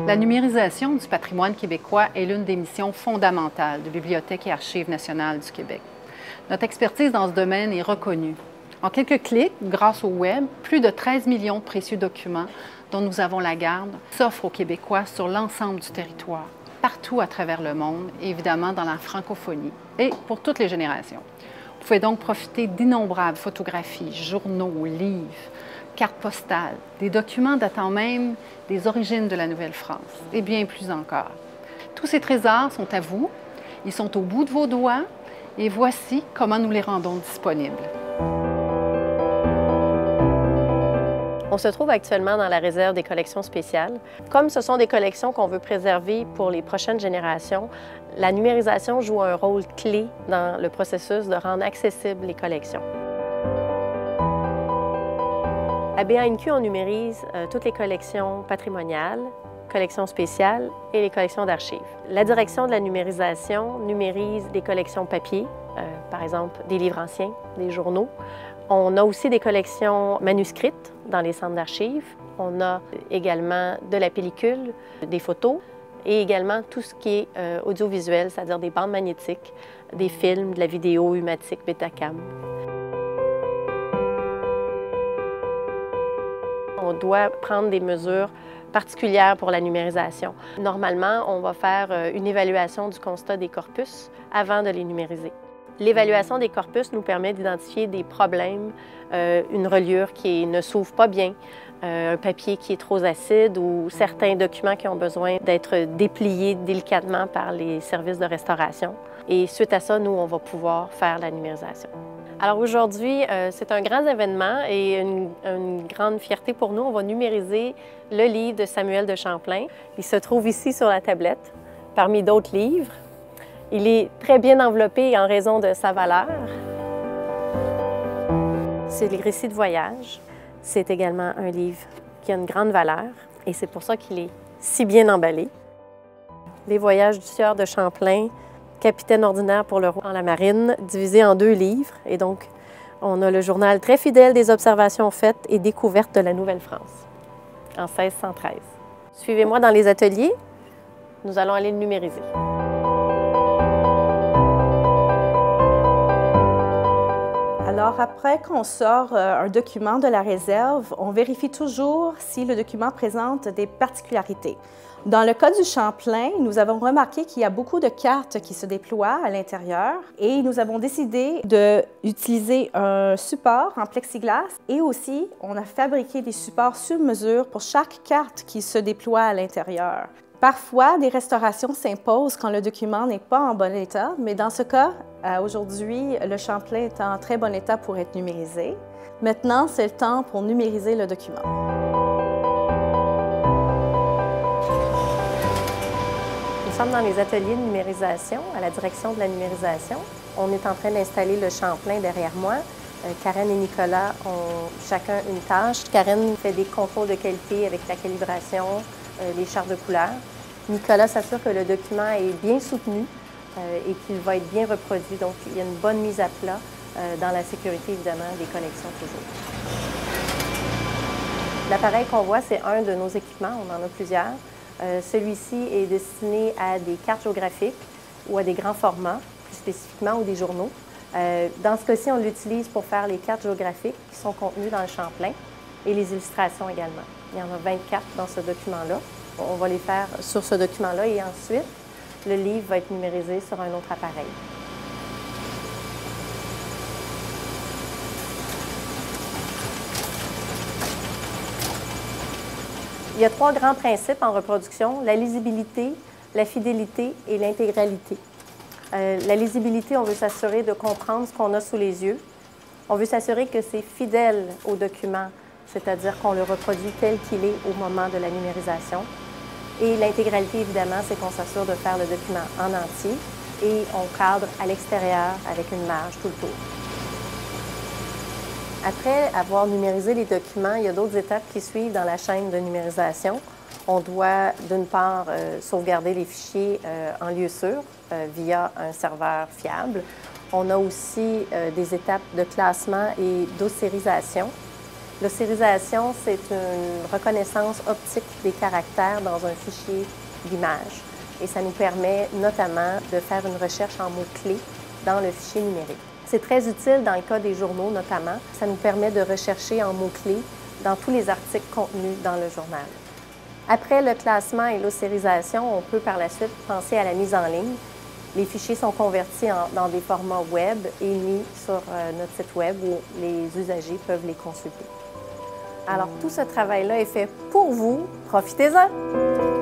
La numérisation du patrimoine québécois est l'une des missions fondamentales de Bibliothèque et Archives nationales du Québec. Notre expertise dans ce domaine est reconnue. En quelques clics, grâce au Web, plus de 13 millions de précieux documents dont nous avons la garde s'offrent aux Québécois sur l'ensemble du territoire, partout à travers le monde et évidemment dans la francophonie et pour toutes les générations. Vous pouvez donc profiter d'innombrables photographies, journaux, livres, cartes postales, des documents datant même des origines de la Nouvelle-France et bien plus encore. Tous ces trésors sont à vous, ils sont au bout de vos doigts et voici comment nous les rendons disponibles. On se trouve actuellement dans la réserve des collections spéciales. Comme ce sont des collections qu'on veut préserver pour les prochaines générations, la numérisation joue un rôle clé dans le processus de rendre accessibles les collections. À BANQ, on numérise toutes les collections patrimoniales, collections spéciales et les collections d'archives. La direction de la numérisation numérise les collections papier, par exemple des livres anciens, des journaux. On a aussi des collections manuscrites dans les centres d'archives. On a également de la pellicule, des photos et également tout ce qui est audiovisuel, c'est-à-dire des bandes magnétiques, des films, de la vidéo, Humatic, Betacam. On doit prendre des mesures particulières pour la numérisation. Normalement, on va faire une évaluation du constat des corpus avant de les numériser. L'évaluation des corpus nous permet d'identifier des problèmes, une reliure qui ne s'ouvre pas bien, un papier qui est trop acide ou certains documents qui ont besoin d'être dépliés délicatement par les services de restauration. Et suite à ça, nous, on va pouvoir faire la numérisation. Alors aujourd'hui, c'est un grand événement et une grande fierté pour nous. On va numériser le livre de Samuel de Champlain. Il se trouve ici sur la tablette, parmi d'autres livres. Il est très bien enveloppé en raison de sa valeur. C'est les récits de voyage. C'est également un livre qui a une grande valeur et c'est pour ça qu'il est si bien emballé. Les voyages du sieur de Champlain, capitaine ordinaire pour le roi en la marine, divisé en 2 livres. Et donc, on a le journal très fidèle des observations faites et découvertes de la Nouvelle-France en 1613. Suivez-moi dans les ateliers. Nous allons aller le numériser. Alors, après qu'on sort un document de la réserve, on vérifie toujours si le document présente des particularités. Dans le cas du Champlain, nous avons remarqué qu'il y a beaucoup de cartes qui se déploient à l'intérieur et nous avons décidé d'utiliser un support en plexiglas et aussi on a fabriqué des supports sur mesure pour chaque carte qui se déploie à l'intérieur. Parfois, des restaurations s'imposent quand le document n'est pas en bon état, mais dans ce cas, aujourd'hui, le Champlain est en très bon état pour être numérisé. Maintenant, c'est le temps pour numériser le document. Nous sommes dans les ateliers de numérisation, à la direction de la numérisation. On est en train d'installer le Champlain derrière moi. Karen et Nicolas ont chacun une tâche. Karen fait des contrôles de qualité avec la calibration, les chartes de couleurs. Nicolas s'assure que le document est bien soutenu et qu'il va être bien reproduit. Donc, il y a une bonne mise à plat dans la sécurité, évidemment, des collections toujours. L'appareil qu'on voit, c'est un de nos équipements. On en a plusieurs. Celui-ci est destiné à des cartes géographiques ou à des grands formats, plus spécifiquement, ou des journaux. Dans ce cas-ci, on l'utilise pour faire les cartes géographiques qui sont contenues dans le Champlain et les illustrations également. Il y en a 24 dans ce document-là. On va les faire sur ce document-là et ensuite, le livre va être numérisé sur un autre appareil. Il y a 3 grands principes en reproduction: la lisibilité, la fidélité et l'intégralité. La lisibilité, on veut s'assurer de comprendre ce qu'on a sous les yeux. On veut s'assurer que c'est fidèle au document, c'est-à-dire qu'on le reproduit tel qu'il est au moment de la numérisation. Et l'intégralité, évidemment, c'est qu'on s'assure de faire le document en entier et on cadre à l'extérieur avec une marge tout le tour. Après avoir numérisé les documents, il y a d'autres étapes qui suivent dans la chaîne de numérisation. On doit, d'une part, sauvegarder les fichiers en lieu sûr via un serveur fiable. On a aussi des étapes de classement et d'ossérisation. L'ossérisation, c'est une reconnaissance optique des caractères dans un fichier d'image. Et ça nous permet notamment de faire une recherche en mots-clés dans le fichier numérique. C'est très utile dans le cas des journaux notamment. Ça nous permet de rechercher en mots-clés dans tous les articles contenus dans le journal. Après le classement et l'ossérisation, on peut par la suite penser à la mise en ligne. Les fichiers sont convertis dans des formats web et mis sur notre site web où les usagers peuvent les consulter. Alors, tout ce travail-là est fait pour vous. Profitez-en!